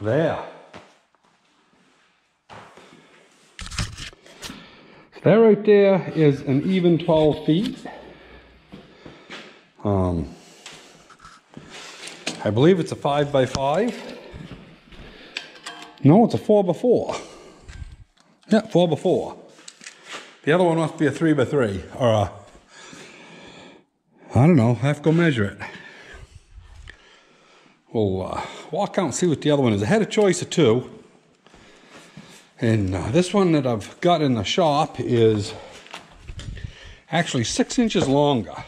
there. So that right there is an even 12 feet. I believe it's a 5x5. No, it's a 4x4. Yeah, 4x4. The other one must be a 3x3 or a, I don't know, I have to go measure it. We'll walk out and see what the other one is. I had a choice of two. And this one that I've got in the shop is actually 6 inches longer.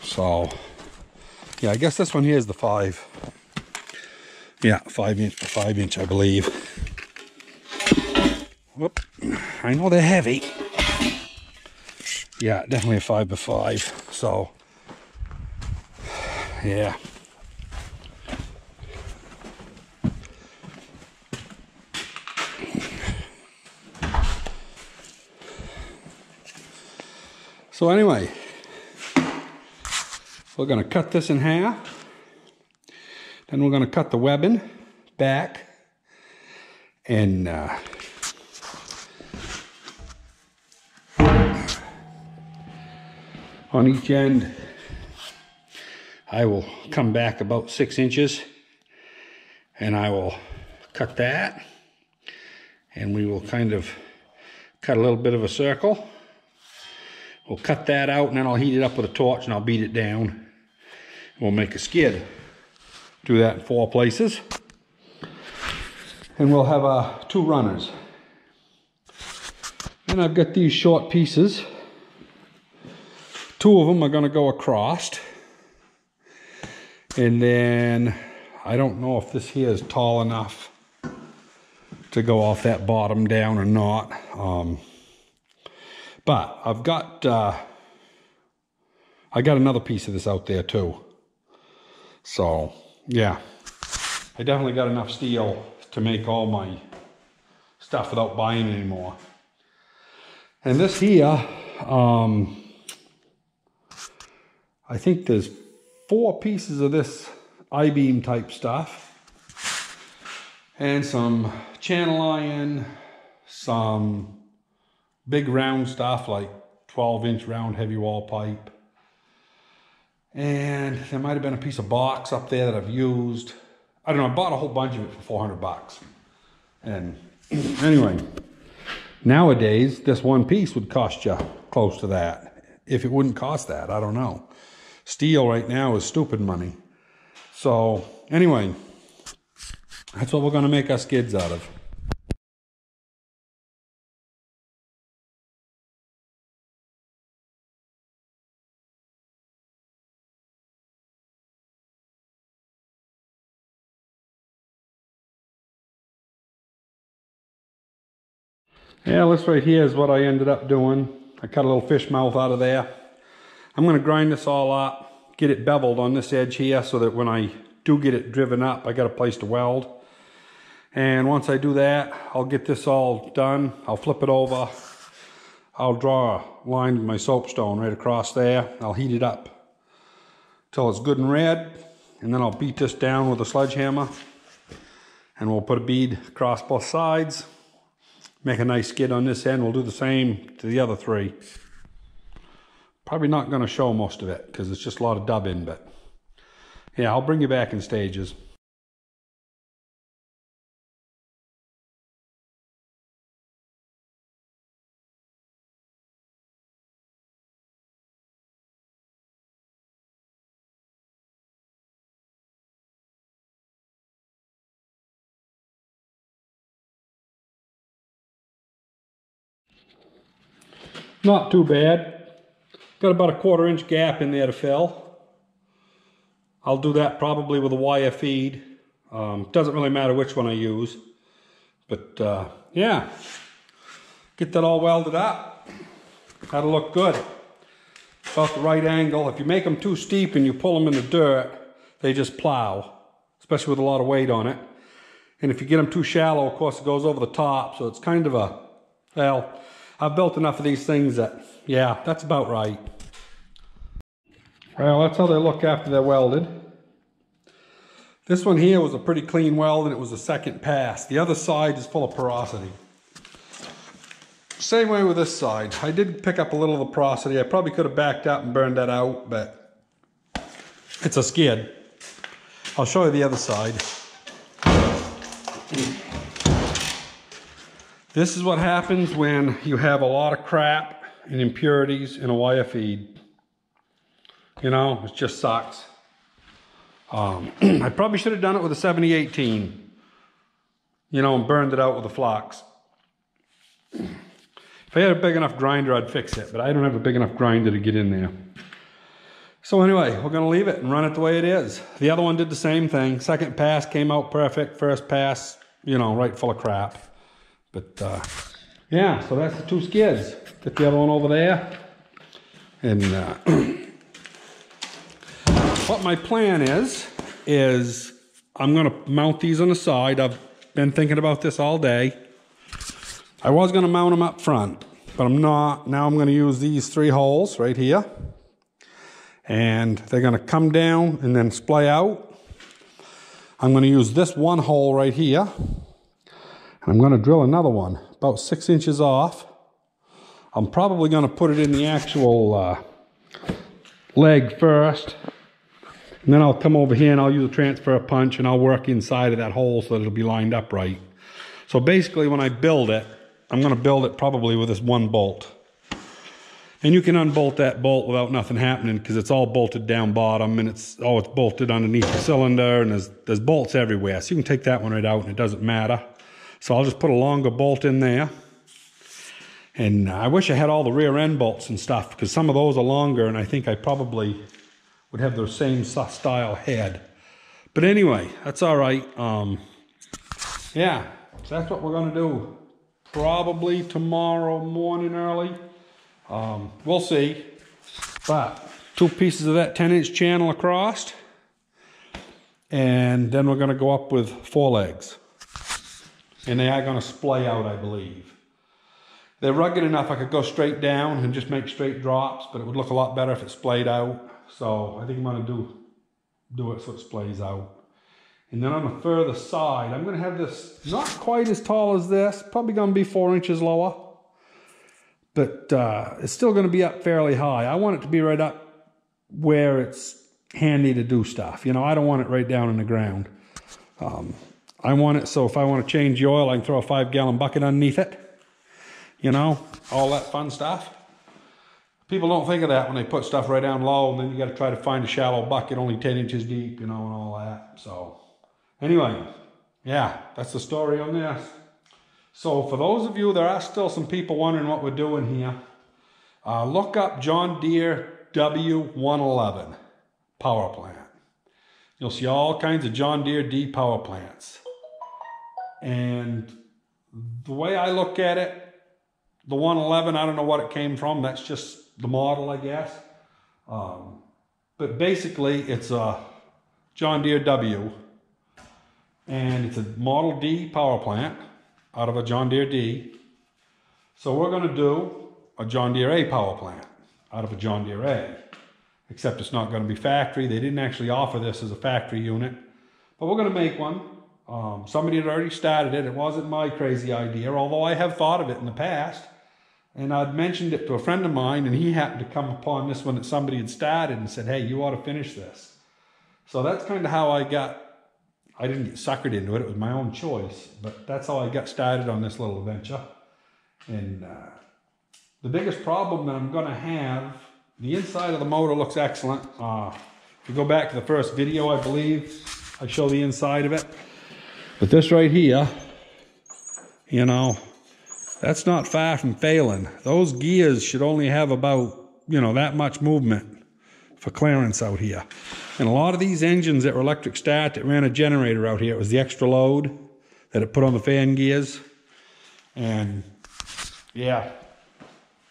So, yeah, I guess this one here is the 5. Yeah, 5 inch by 5 inch, I believe. Whoop. I know they're heavy. Yeah, definitely a 5x5. So, yeah. So anyway, we're going to cut this in half. Then we're going to cut the webbing back. And on each end, I will come back about 6 inches. And I will cut that. And we will kind of cut a little bit of a circle. We'll cut that out and then I'll heat it up with a torch and I'll beat it down. We'll make a skid. Do that in 4 places. And we'll have 2 runners. And I've got these short pieces. 2 of them are going to go across. And then I don't know if this here is tall enough to go off that bottom down or not. But I've got, I got another piece of this out there too. So, yeah. I definitely got enough steel to make all my stuff without buying anymore. And this here, I think there's 4 pieces of this I-beam type stuff. And some channel iron, some big round stuff like 12-inch round heavy wall pipe. And there might have been a piece of box up there that I've used. I don't know, I bought a whole bunch of it for 400 bucks. And anyway, nowadays this one piece would cost you close to that. If it wouldn't cost that, I don't know. Steel right now is stupid money. So anyway, that's what we're going to make our skids out of. Yeah, this right here is what I ended up doing. I cut a little fish mouth out of there. I'm going to grind this all up, get it beveled on this edge here so that when I do get it driven up, I got a place to weld. And once I do that, I'll get this all done. I'll flip it over. I'll draw a line with my soapstone right across there. I'll heat it up till it's good and red. And then I'll beat this down with a sledgehammer. And we'll put a bead across both sides. Make a nice skid on this end. We'll do the same to the other 3. Probably not going to show most of it because it's just a lot of dubbing, but yeah, I'll bring you back in stages. Not too bad. Got about a 1/4 inch gap in there to fill. I'll do that probably with a wire feed. Doesn't really matter which one I use. But yeah, get that all welded up. That'll look good. About the right angle. If you make them too steep and you pull them in the dirt, they just plow, especially with a lot of weight on it. And if you get them too shallow, of course, it goes over the top. So it's kind of a, well, I've built enough of these things that, yeah, that's about right. Well, that's how they look after they're welded. This one here was a pretty clean weld and it was a second pass. The other side is full of porosity. Same way with this side. I did pick up a little of the porosity. I probably could have backed up and burned that out, but it's a skid. I'll show you the other side. This is what happens when you have a lot of crap and impurities in a wire feed. You know, it just sucks. I probably should have done it with a 7018, you know, and burned it out with a flux. If I had a big enough grinder, I'd fix it, but I don't have a big enough grinder to get in there. So anyway, we're going to leave it and run it the way it is. The other one did the same thing. Second pass came out perfect. First pass, you know, right full of crap. But yeah, so that's the two skids. Get the other one over there. And what my plan is I'm going to mount these on the side. I've been thinking about this all day. I was going to mount them up front, but I'm not. Now I'm going to use these 3 holes right here. And they're going to come down and then splay out. I'm going to use this one hole right here. And I'm going to drill another one about 6 inches off. I'm probably going to put it in the actual leg first. And then I'll come over here and I'll use a transfer punch and I'll work inside of that hole so that it'll be lined up right. So basically when I build it, I'm going to build it probably with this one bolt. And you can unbolt that bolt without nothing happening because it's all bolted down bottom and it's bolted underneath the cylinder and there's bolts everywhere. So you can take that one right out and it doesn't matter. So I'll just put a longer bolt in there. And I wish I had all the rear end bolts and stuff because some of those are longer and I think I probably would have the same style head. But anyway, that's all right. Yeah, so that's what we're going to do. Probably tomorrow morning early. We'll see. But 2 pieces of that 10-inch channel across. And then we're going to go up with 4 legs. And they are going to splay out, I believe. They're rugged enough I could go straight down and just make straight drops, but it would look a lot better if it splayed out. So I think I'm going to do it so it splays out. And then on the further side, I'm going to have this not quite as tall as this, probably going to be 4 inches lower. But it's still going to be up fairly high. I want it to be right up where it's handy to do stuff. You know, I don't want it right down in the ground. I want it so if I want to change the oil, I can throw a 5-gallon bucket underneath it. You know, all that fun stuff. People don't think of that when they put stuff right down low, and then you got to try to find a shallow bucket only 10 inches deep, you know, and all that. So anyway, yeah, that's the story on this. So for those of you, there are still some people wondering what we're doing here. Look up John Deere W111 power plant. You'll see all kinds of John Deere D power plants. And the way I look at it, the 111, I don't know what it came from. That's just the model, I guess. But basically, it's a John Deere W. And it's a Model D power plant out of a John Deere D. So we're going to do a John Deere A power plant out of a John Deere A. Except it's not going to be factory. They didn't actually offer this as a factory unit. But we're going to make one. Somebody had already started it. It wasn't my crazy idea, although I have thought of it in the past. And I'd mentioned it to a friend of mine, and he happened to come upon this one that somebody had started and said, hey, you ought to finish this. So that's kind of how I didn't get suckered into it. It was my own choice. But that's how I got started on this little adventure. And the biggest problem that I'm going to have, the inside of the motor looks excellent. If you go back to the first video, I believe, I show the inside of it. But this right here, you know, that's not far from failing. Those gears should only have about, you know, that much movement for clearance out here. And a lot of these engines that were electric start that ran a generator out here, it was the extra load that it put on the fan gears. And yeah,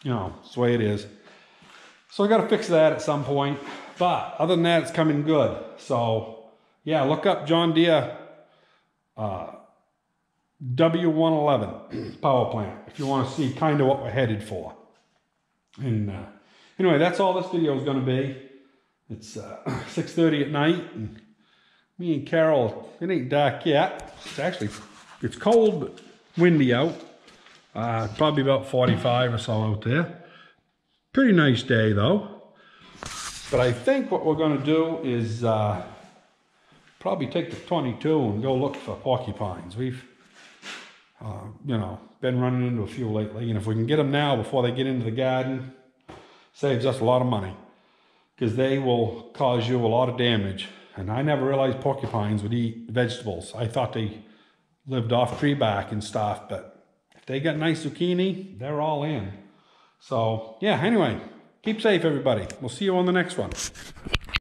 you know, it's the way it is. So I got to fix that at some point. But other than that, it's coming good. So yeah, look up John Deere W111 power plant if you want to see kind of what we're headed for. And anyway, that's all this video is going to be. It's 6:30 at night, and Me and Carol, it ain't dark yet. It's cold, but windy out. Probably about 45 or so out there. Pretty nice day though. But I think what we're gonna do is probably take the 22 and go look for porcupines. We've, you know, been running into a few lately, and if we can get them now before they get into the garden, saves us a lot of money, because they will cause you a lot of damage. And I never realized porcupines would eat vegetables. I thought they lived off tree bark and stuff, but if they got nice zucchini, they're all in. So yeah, anyway, keep safe everybody. We'll see you on the next one.